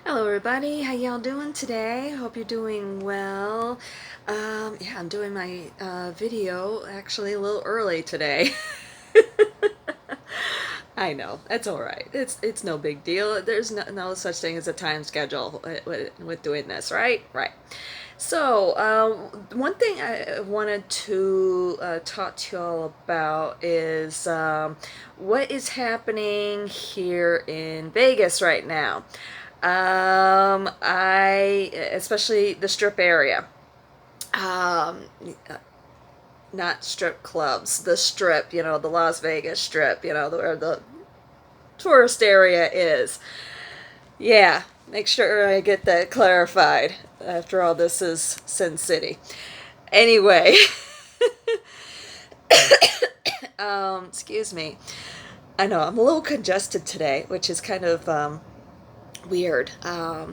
Hello everybody, how y'all doing today? Hope you're doing well. Yeah, I'm doing my video actually a little early today. I know, that's all right. It's no big deal. There's no such thing as a time schedule with doing this, right? Right. So, one thing I wanted to talk to y'all about is what is happening here in Vegas right now. Especially the strip area. Um, Not strip clubs, the strip, the Las Vegas strip, where the tourist area is. Yeah, make sure I get that clarified. After all, this is Sin City. Anyway, excuse me. I know I'm a little congested today, which is kind of weird. I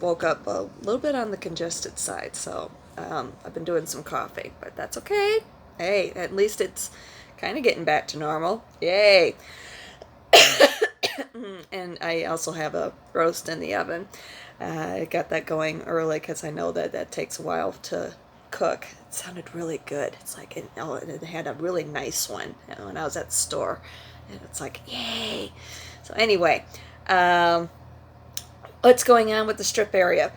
woke up a little bit on the congested side, so I've been doing some coughing, but that's okay. Hey, at least it's kind of getting back to normal. Yay! And I also have a roast in the oven. I got that going early because I know that that takes a while to cook. It sounded really good. It's like it had a really nice one when I was at the store, and it's like yay. So anyway, um, what's going on with the strip area?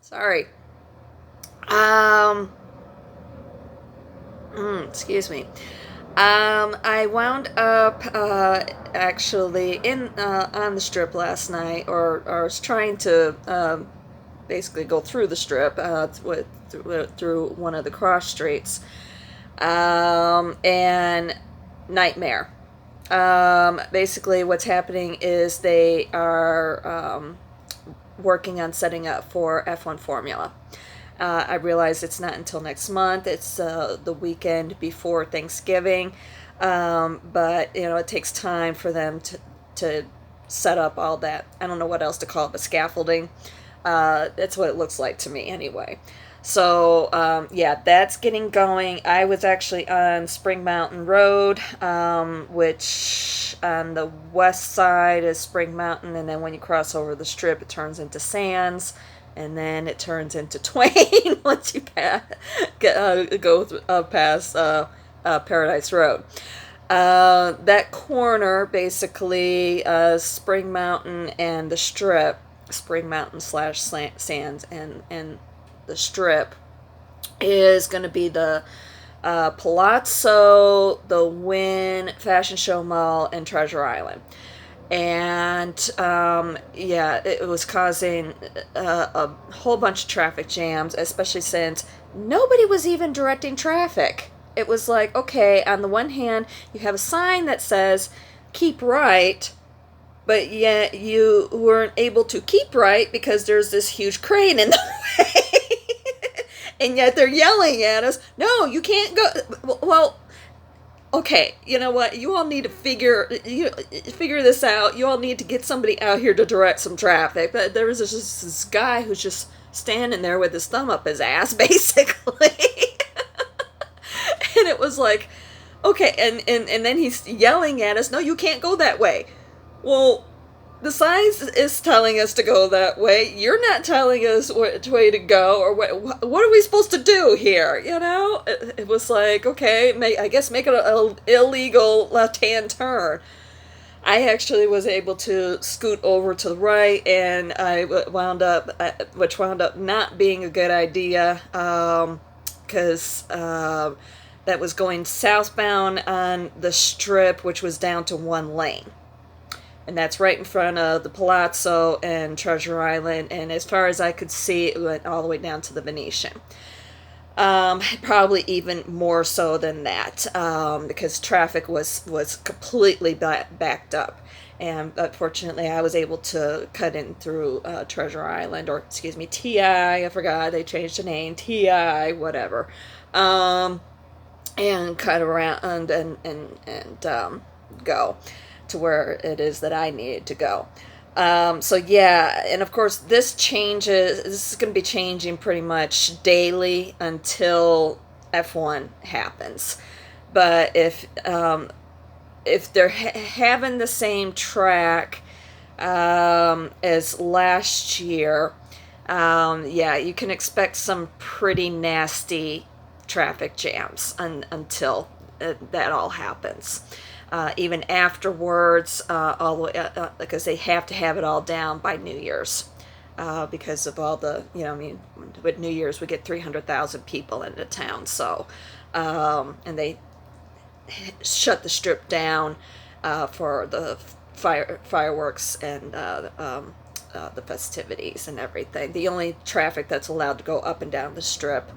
Sorry. Um, Excuse me. I wound up actually in on the strip last night, or I was trying to basically go through the strip through one of the cross streets, and nightmare. Basically, what's happening is they are working on setting up for F1 Formula. I realize it's not until next month. It's the weekend before Thanksgiving, but it takes time for them to set up all that. I don't know what else to call it, but scaffolding. That's what it looks like to me, anyway. So yeah, that's getting going. I was actually on Spring Mountain Road, which on the west side is Spring Mountain, and then when you cross over the strip, it turns into Sands, and then it turns into Twain once you go past Paradise Road. That corner, basically, Spring Mountain and the Strip, Spring Mountain slash Sands and the Strip, is going to be the Palazzo, the Wynn, Fashion Show Mall, and Treasure Island. And yeah, it was causing a whole bunch of traffic jams, especially since nobody was even directing traffic. It was like, okay, on the one hand, you have a sign that says keep right, but yet you weren't able to keep right because there's this huge crane in the way. And yet they're yelling at us, no, you can't go. Well, okay, you know what? You all need to figure this out. You all need to get somebody out here to direct some traffic. But there was this guy who's just standing there with his thumb up his ass, basically. And it was like, okay, and then he's yelling at us, no, you can't go that way. Well, the sign is telling us to go that way. You're not telling us which way to go, or what are we supposed to do here? It was like, okay, I guess make it an illegal left-hand turn. I actually was able to scoot over to the right, and I which wound up not being a good idea, because that was going southbound on the strip, which was down to one lane. And that's right in front of the Palazzo and Treasure Island. And as far as I could see, it went all the way down to the Venetian. Probably even more so than that, because traffic was completely backed up. And unfortunately, I was able to cut in through Treasure Island, or excuse me, TI. I forgot they changed the name, TI, whatever. And cut around and go to where it is that I needed to go. So yeah, and of course this changes. This is going to be changing pretty much daily until F1 happens. But if they're having the same track, as last year. Yeah, you can expect some pretty nasty traffic jams until that all happens. Even afterwards, all the way, because they have to have it all down by New Year's. Because of all the, I mean, with New Year's we get 300,000 people into town, so, and they shut the strip down for the fireworks and the festivities and everything. The only traffic that's allowed to go up and down the strip,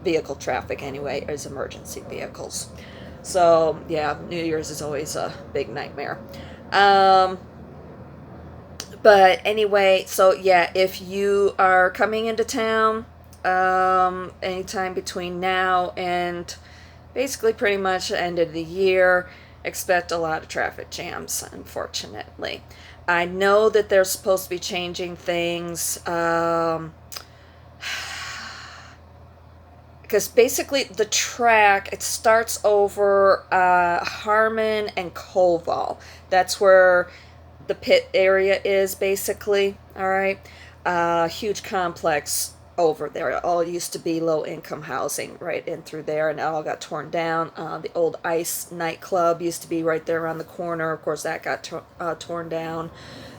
vehicle traffic anyway, is emergency vehicles. So yeah, New Year's is always a big nightmare. But anyway, so yeah, if you are coming into town anytime between now and basically pretty much the end of the year, expect a lot of traffic jams, unfortunately. I know that they're supposed to be changing things because basically the track, it starts over Harmon and Koval. That's where the pit area is, basically. All right. Huge complex over there. It all used to be low income housing right in through there, and it all got torn down. The old Ice nightclub used to be right there around the corner. Of course, that got torn down,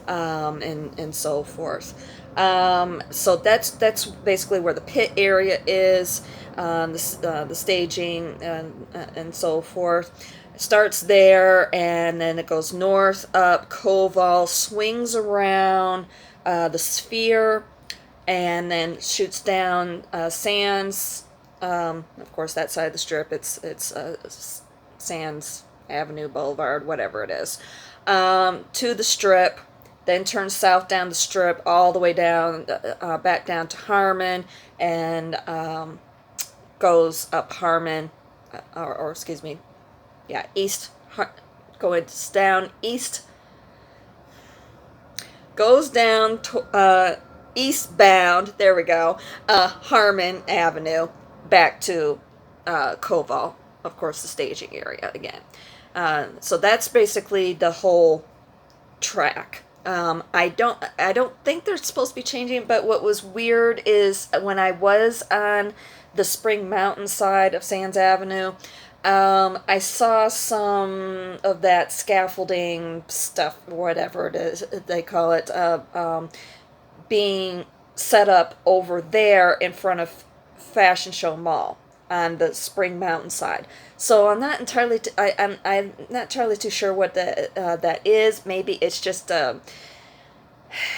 and so forth. So that's basically where the pit area is, the staging and so forth. It starts there, and then it goes north up Koval, swings around the Sphere, and then shoots down Sands. Of course, that side of the strip, it's Sands Avenue, Boulevard, whatever it is, to the strip. Then turns south down the strip all the way down, back down to Harmon, and goes up Harmon, or excuse me, yeah, east, going down east, goes down to, eastbound, there we go, Harmon Avenue, back to Koval, of course, the staging area again. So that's basically the whole track. I don't think they're supposed to be changing, but what was weird is when I was on the Spring Mountain side of Sands Avenue, I saw some of that scaffolding stuff, whatever it is they call it, being set up over there in front of Fashion Show Mall on the Spring Mountain side. So I'm not entirely I'm not entirely too sure what that is. Maybe it's just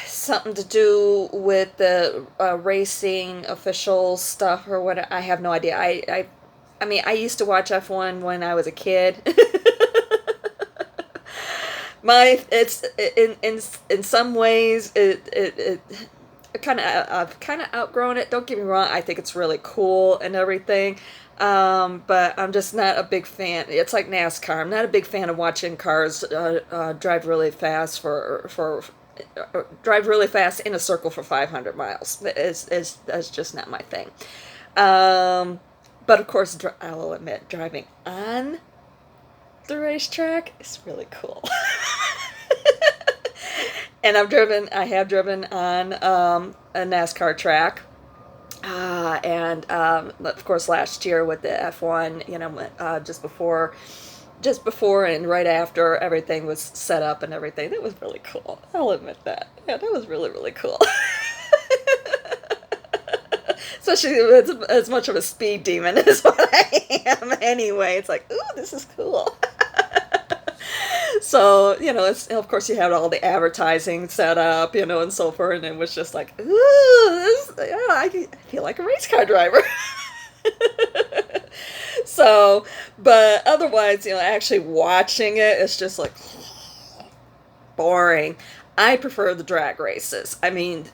something to do with the racing official stuff or what. I have no idea. I mean, I used to watch F1 when I was a kid. It's in some ways it kind of, I've kind of outgrown it. Don't get me wrong, I think it's really cool and everything, but I'm just not a big fan. It's like NASCAR. I'm not a big fan of watching cars drive really fast drive really fast in a circle for 500 miles. That's just not my thing. But of course, I'll admit, driving on the racetrack is really cool. And I have driven on a NASCAR track. And of course, last year with the F1, just before and right after everything was set up and everything, that was really cool. I'll admit that. Yeah, that was really, really cool. Especially as much of a speed demon as what I am anyway. It's like, ooh, this is cool. So, it's, of course you had all the advertising set up, and so forth, and it was just like, ooh, I feel like a race car driver. So, but otherwise, actually watching it, it's just like boring. I prefer the drag races. I mean,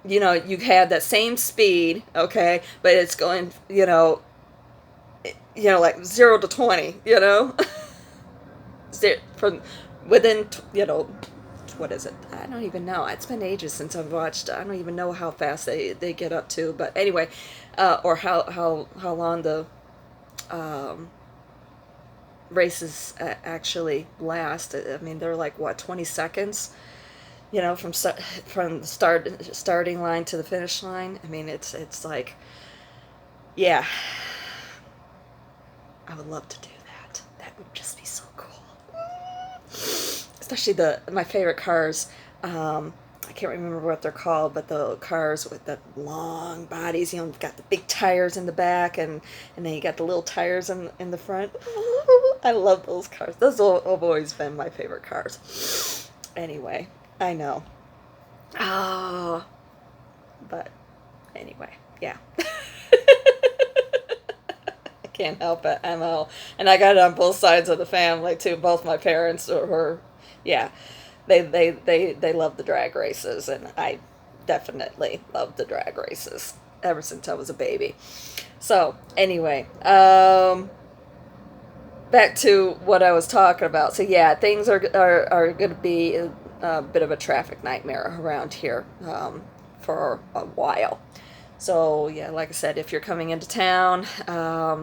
you had that same speed, okay, but it's going, like 0 to 20, from within, what is it? I don't even know. It's been ages since I've watched. I don't even know how fast they get up to. But anyway, or how long the races actually last. I mean, they're like, what, 20 seconds? from the starting line to the finish line. I mean, it's like, yeah, I would love to do that. That would just be so cool. Especially my favorite cars. I can't remember what they're called, but the cars with the long bodies. You've got the big tires in the back, and then you got the little tires in the front. I love those cars. Those have always been my favorite cars. Anyway, I know. Oh, but anyway, yeah. I can't help it. And I got it on both sides of the family too. Both my parents were, yeah, they love the drag races, and I definitely love the drag races ever since I was a baby. So anyway, back to what I was talking about. So yeah, things are going to be a bit of a traffic nightmare around here for a while. So yeah, like I said, if you're coming into town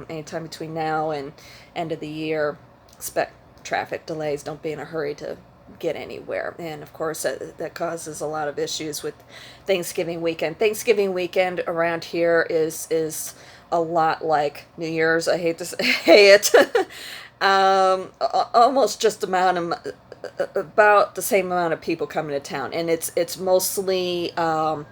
anytime between now and end of the year, expect traffic delays. Don't be in a hurry to get anywhere. And of course, that causes a lot of issues with Thanksgiving weekend. Thanksgiving weekend around here is a lot like New Year's. I hate to say it. Almost just about the same amount of people coming to town, and it's mostly a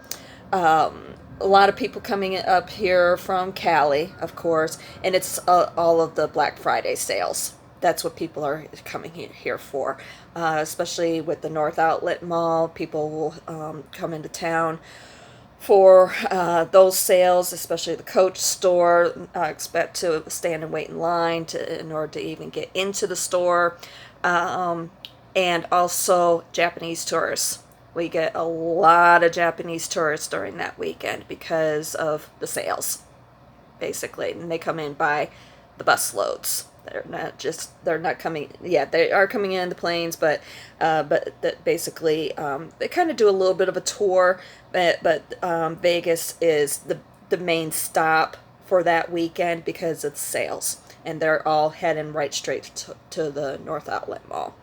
lot of people coming up here from Cali, of course, and it's all of the Black Friday sales. That's what people are coming here for, especially with the North Outlet Mall. People will come into town for those sales, especially the Coach store. Expect to stand and wait in line in order to even get into the store. And also Japanese tourists. We get a lot of Japanese tourists during that weekend because of the sales, basically. And they come in by the bus loads. They're not coming, yeah, they are coming in the planes, but that basically, they kind of do a little bit of a tour, but Vegas is the main stop for that weekend because of the sales. And they're all heading right straight to the North Outlet Mall.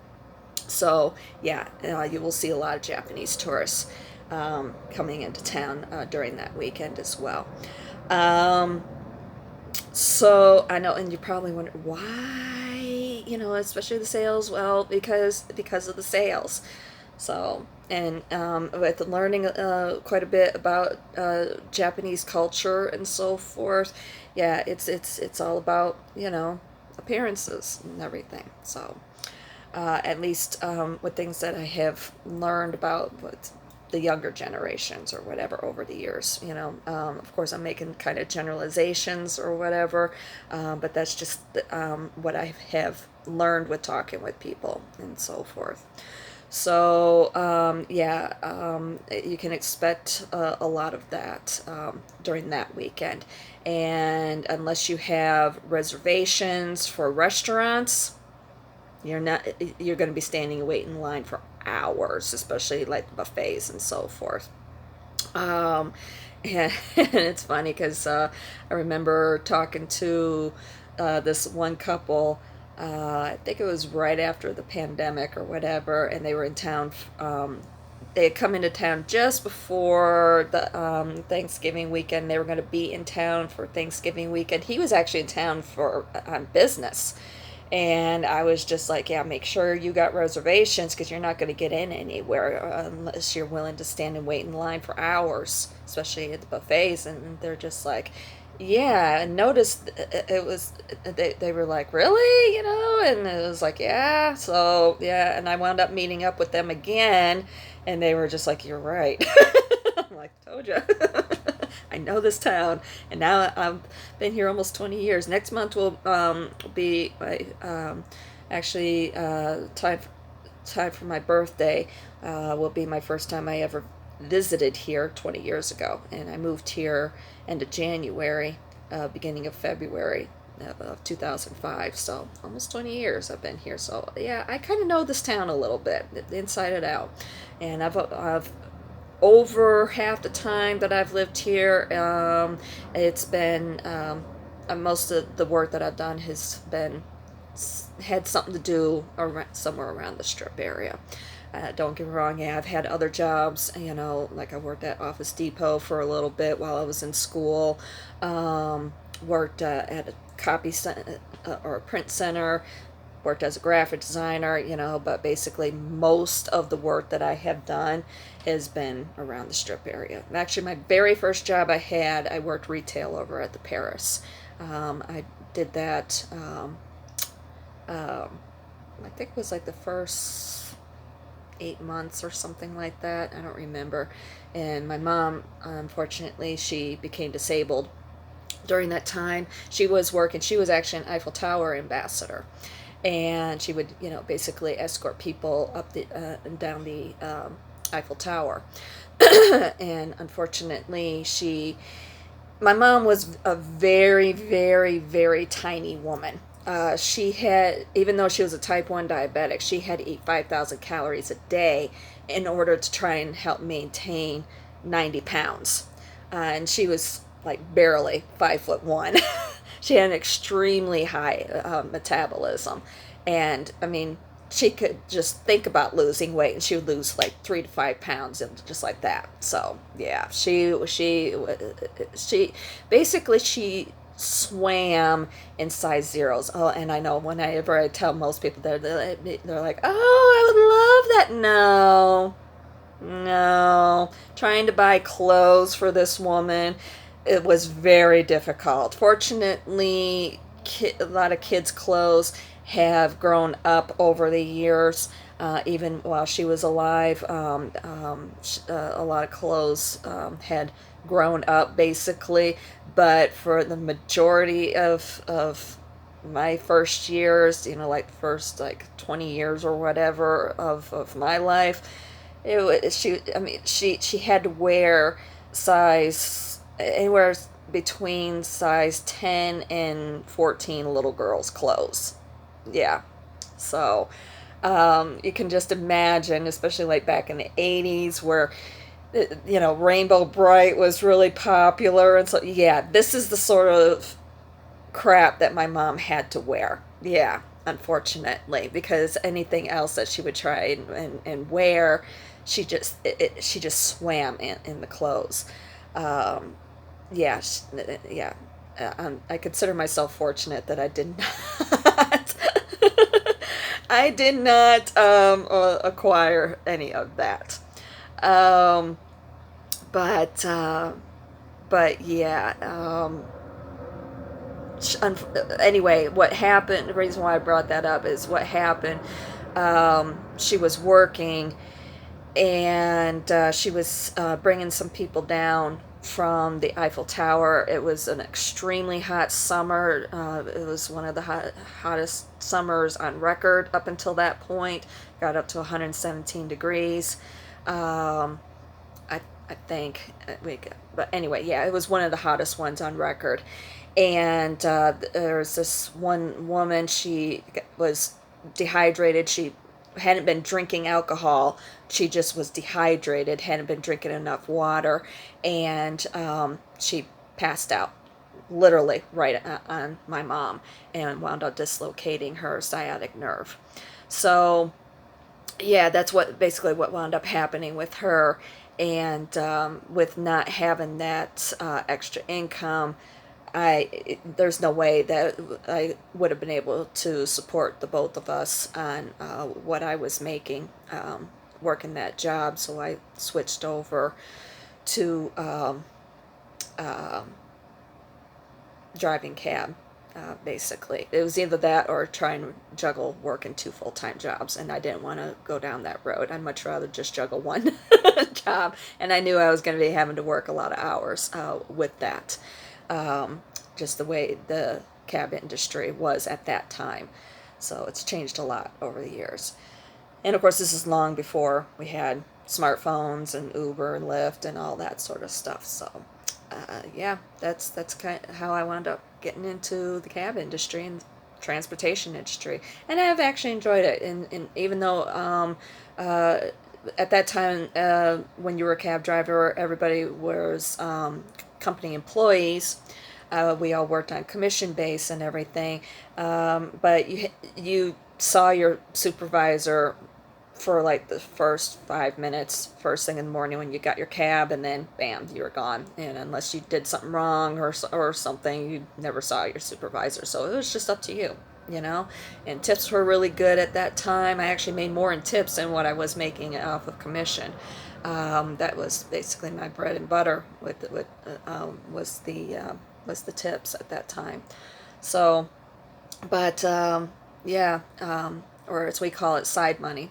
So yeah, you will see a lot of Japanese tourists coming into town during that weekend as well. So I know, and you probably wonder why, especially the sales. Well, because of the sales. So, and with learning quite a bit about Japanese culture and so forth, yeah, it's all about appearances and everything. So. At least with things that I have learned about what the younger generations or whatever over the years. Of course, I'm making kind of generalizations or whatever, but that's just what I have learned with talking with people and so forth. So, you can expect a lot of that during that weekend. And unless you have reservations for restaurants, you're going to be standing and waiting in line for hours, especially like buffets and so forth. And, and it's funny because I remember talking to this one couple. I think it was right after the pandemic or whatever, and they were in town. They had come into town just before the Thanksgiving weekend. They were going to be in town for Thanksgiving weekend. He was actually in town on business. And I was just like, yeah, make sure you got reservations because you're not going to get in anywhere unless you're willing to stand and wait in line for hours, especially at the buffets. And they're just like, yeah, and noticed it was, they were like, really? And it was like, yeah. So, yeah, and I wound up meeting up with them again, and they were just like, you're right. I'm like, told you. I know this town, and now I've been here almost 20 years. Next month will be my actually time for my birthday. Will be my first time I ever visited here 20 years ago, and I moved here end of January, beginning of February of 2005. So almost 20 years I've been here. So yeah, I kind of know this town a little bit, inside and out, and I've over half the time that I've lived here, it's been most of the work that I've done has had something to do somewhere around the Strip area. Don't get me wrong, yeah, I've had other jobs, you know, like I worked at Office Depot for a little bit while I was in school, worked at a copy center or a print center, worked as a graphic designer, you know, but basically most of the work that I have done has been around the Strip area. Actually, my very first job I had, I worked retail over at the Paris. I did that, um, I think it was like the first 8 months or something like that. I don't remember. And my mom, unfortunately, she became disabled during that time. She was working, she was actually an Eiffel Tower ambassador. And she would, you know, basically escort people up the and down the Eiffel Tower. And unfortunately, my mom was a very, very, very tiny woman. She had, even though she was a type 1 diabetic, she had to eat 5,000 calories a day in order to try and help maintain 90 pounds. And she was like barely 5'1". She had an extremely high metabolism. And I mean, she could just think about losing weight and she would lose like 3 to 5 pounds and just like that. So yeah, she basically she swam in size zeros. Oh, and I know whenever I tell most people they're like, oh, I would love that. No, trying to buy clothes for this woman, it was very difficult. Fortunately, a lot of kids' clothes have grown up over the years. Even while she was alive, a lot of clothes had grown up basically. But for the majority of my first years, you know, like first like 20 years or whatever of my life, it was she had to wear size anywhere between size 10 and 14 little girls' clothes. Yeah. So you can just imagine, especially like back in the 80s where, you know, Rainbow Bright was really popular. And so, yeah, this is the sort of crap that my mom had to wear. Yeah, unfortunately, because anything else that she would try and wear, she just swam in the clothes. Um, yeah, yeah. I consider myself fortunate that I did not. I did not acquire any of that. Um, but yeah. Anyway, what happened? The reason why I brought that up is what happened. She was working and she was bringing some people down from the Eiffel Tower. It was an extremely hot summer. It was one of the hottest summers on record up until that point. Got up to 117 degrees. I think, but anyway, yeah, it was one of the hottest ones on record. And there was this one woman, she was dehydrated. She hadn't been drinking alcohol. She just was dehydrated, hadn't been drinking enough water, and she passed out literally right on my mom and wound up dislocating her sciatic nerve. So yeah, that's basically what wound up happening with her. And with not having that extra income, there's no way that I would have been able to support the both of us on what I was making working that job. So I switched over to driving cab. Basically, it was either that or trying to juggle working 2 full-time jobs, and I didn't want to go down that road. I'd much rather just juggle one job, and I knew I was going to be having to work a lot of hours with that. Just the way the cab industry was at that time. So it's changed a lot over the years. And of course, this is long before we had smartphones and Uber and Lyft and all that sort of stuff. So yeah, that's kind of how I wound up getting into the cab industry and transportation industry. And I've actually enjoyed it. And even though at that time, when you were a cab driver, everybody was company employees. We all worked on commission base and everything, but you saw your supervisor for like the first 5 minutes, first thing in the morning when you got your cab, and then bam, you're gone. And unless you did something wrong or something, you never saw your supervisor. So it was just up to you, you know. And tips were really good at that time. I actually made more in tips than what I was making off of commission. That was basically my bread and butter was the tips at that time. So, but yeah, or as we call it, side money.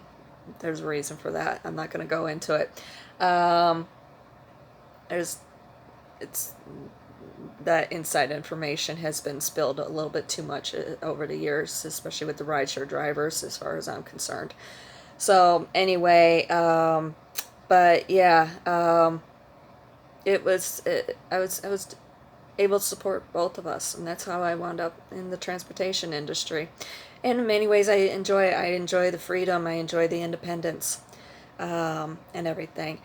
There's a reason for that. I'm not going to go into it. Um, there's it's that inside information has been spilled a little bit too much over the years, especially with the rideshare drivers, as far as I'm concerned. So anyway, but yeah, I was able to support both of us, and that's how I wound up in the transportation industry. And in many ways, I enjoy it. I enjoy the freedom. I enjoy the independence, and everything.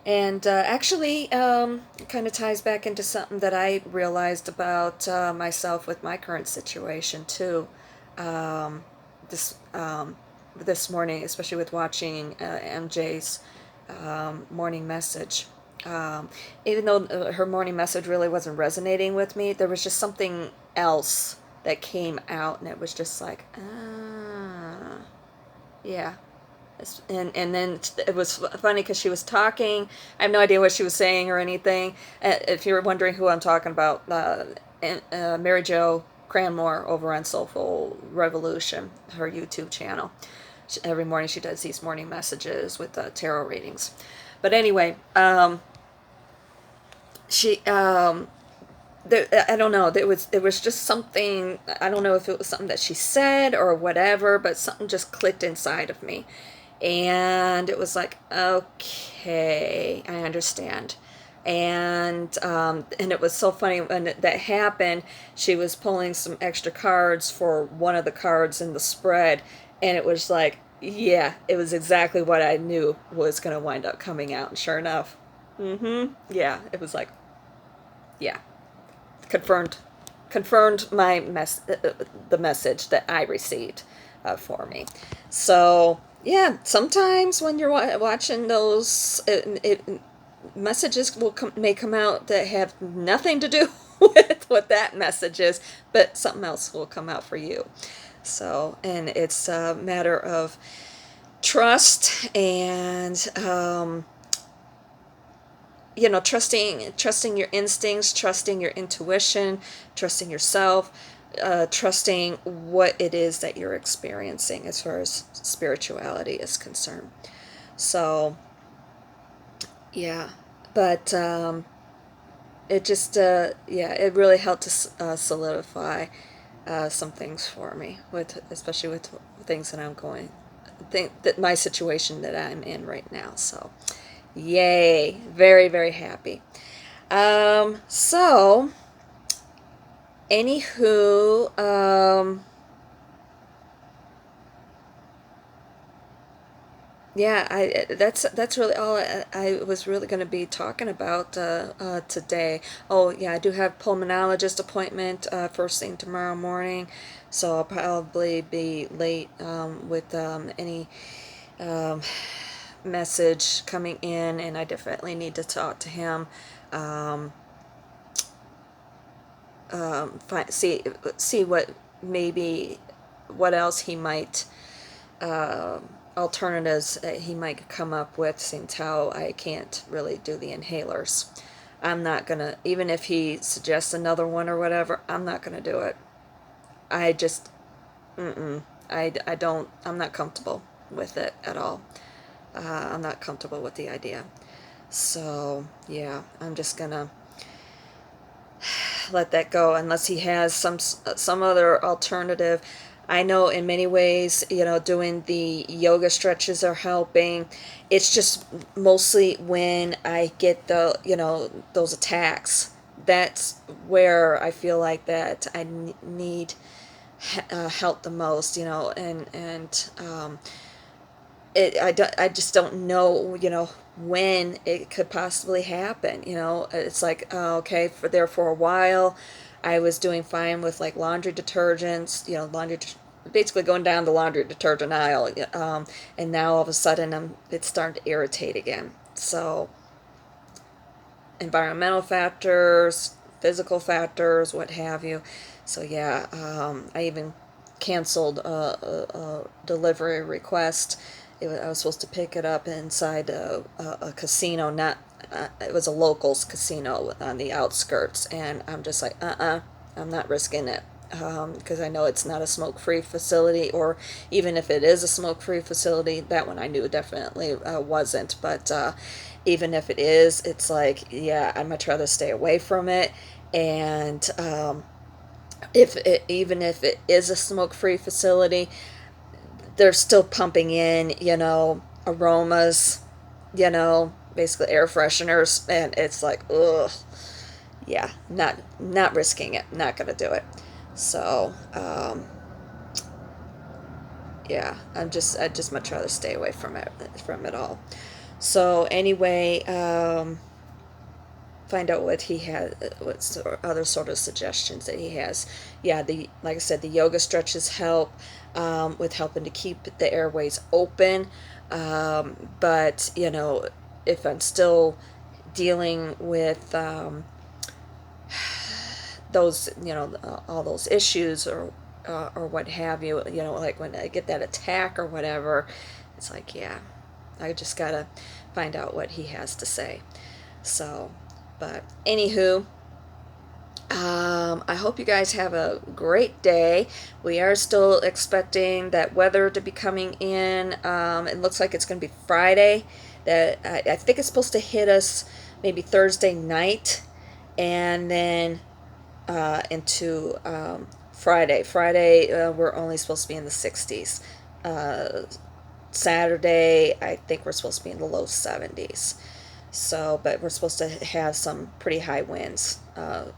And actually, it kind of ties back into something that I realized about myself with my current situation too. Um, this this morning, especially with watching MJ's morning message. Even though her morning message really wasn't resonating with me, there was just something else that came out, and it was just like, ah, yeah. And then it was funny because she was talking. I have no idea what she was saying or anything. If you're wondering who I'm talking about, Mary Jo Cranmore over on Soulful Revolution, her YouTube channel. Every morning she does these morning messages with tarot readings. But anyway, she I don't know. It was just something. I don't know if it was something that she said or whatever, but something just clicked inside of me, and it was like, okay, I understand. And it was so funny when that happened. She was pulling some extra cards for one of the cards in the spread, and it was like, yeah, it was exactly what I knew was going to wind up coming out. And sure enough, yeah, it was like, yeah, confirmed the message that I received for me. So yeah, sometimes when you're watching those, messages may come out that have nothing to do with what that message is, but something else will come out for you. So, and it's a matter of trust and trusting your instincts, trusting your intuition, trusting yourself, trusting what it is that you're experiencing as far as spirituality is concerned. So yeah, but it just it really helped to solidify some things for me, especially with things that I'm that my situation that I'm in right now. So yay, very, very happy. So anywho, yeah, that's really all I was really going to be talking about today. Oh yeah, I do have pulmonologist appointment first thing tomorrow morning, so I'll probably be late with any um, message coming in, and I definitely need to talk to him. See what else he might alternatives he might come up with, since how I can't really do the inhalers. I'm not gonna, even if he suggests another one or whatever, I'm not gonna do it. I just, I don't, I'm not comfortable with it at all. I'm not comfortable with the idea. So yeah, I'm just gonna let that go unless he has some other alternative. I know in many ways, doing the yoga stretches are helping. It's just mostly when I get those attacks. That's where I feel like that I need help the most, I just don't know, when it could possibly happen. It's like, okay, for a while, I was doing fine with like laundry detergents, laundry basically going down the laundry detergent aisle, and now all of a sudden it's starting to irritate again. So environmental factors, physical factors, what have you. So yeah, I even canceled a delivery request. I was supposed to pick it up inside a casino, not it was a locals casino on the outskirts, and I'm just like, I'm not risking it, because I know it's not a smoke-free facility, or even if it is a smoke-free facility, that one I knew definitely wasn't. But even if it is, it's like, yeah, I'd much rather stay away from it. And even if it is a smoke-free facility, they're still pumping in, aromas, basically air fresheners, and it's like, ugh, yeah, not risking it, not gonna do it. So, yeah, I'd just much rather stay away from it all. So anyway, find out what he has, what other sort of suggestions that he has. Yeah, like I said, the yoga stretches help with helping to keep the airways open. But if I'm still dealing with those, all those issues, or what have you, like when I get that attack or whatever, it's like, yeah, I just gotta find out what he has to say. So, but anywho, I hope you guys have a great day. We are still expecting that weather to be coming in. It looks like it's going to be Friday. That I think it's supposed to hit us maybe Thursday night, and then into Friday. Friday, we're only supposed to be in the 60s. Saturday, I think we're supposed to be in the low 70s. So, but we're supposed to have some pretty high winds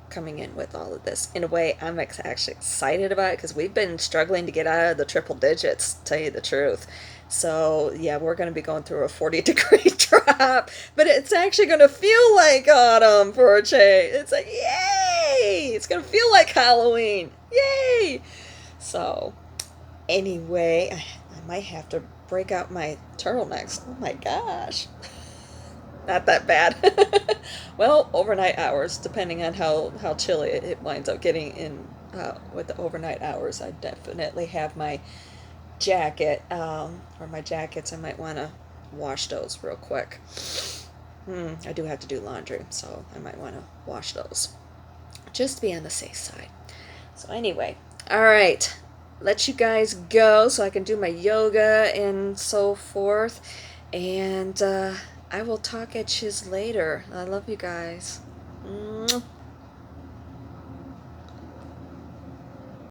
coming in with all of this. In a way, I'm actually excited about it, because we've been struggling to get out of the triple digits, to tell you the truth. So, yeah, we're going to be going through a 40-degree drop, but it's actually going to feel like autumn for a change. It's like, yay! It's going to feel like Halloween. Yay! So, anyway, I might have to break out my turtlenecks. Oh my gosh. Not that bad. Well, overnight hours, depending on how chilly it winds up getting in with the overnight hours, I definitely have my jacket, or my jackets. I might want to wash those real quick. I do have to do laundry, so I might want to wash those, just to be on the safe side. So anyway, all right, let you guys go so I can do my yoga and so forth. And I will talk at you later. I love you guys. Mwah.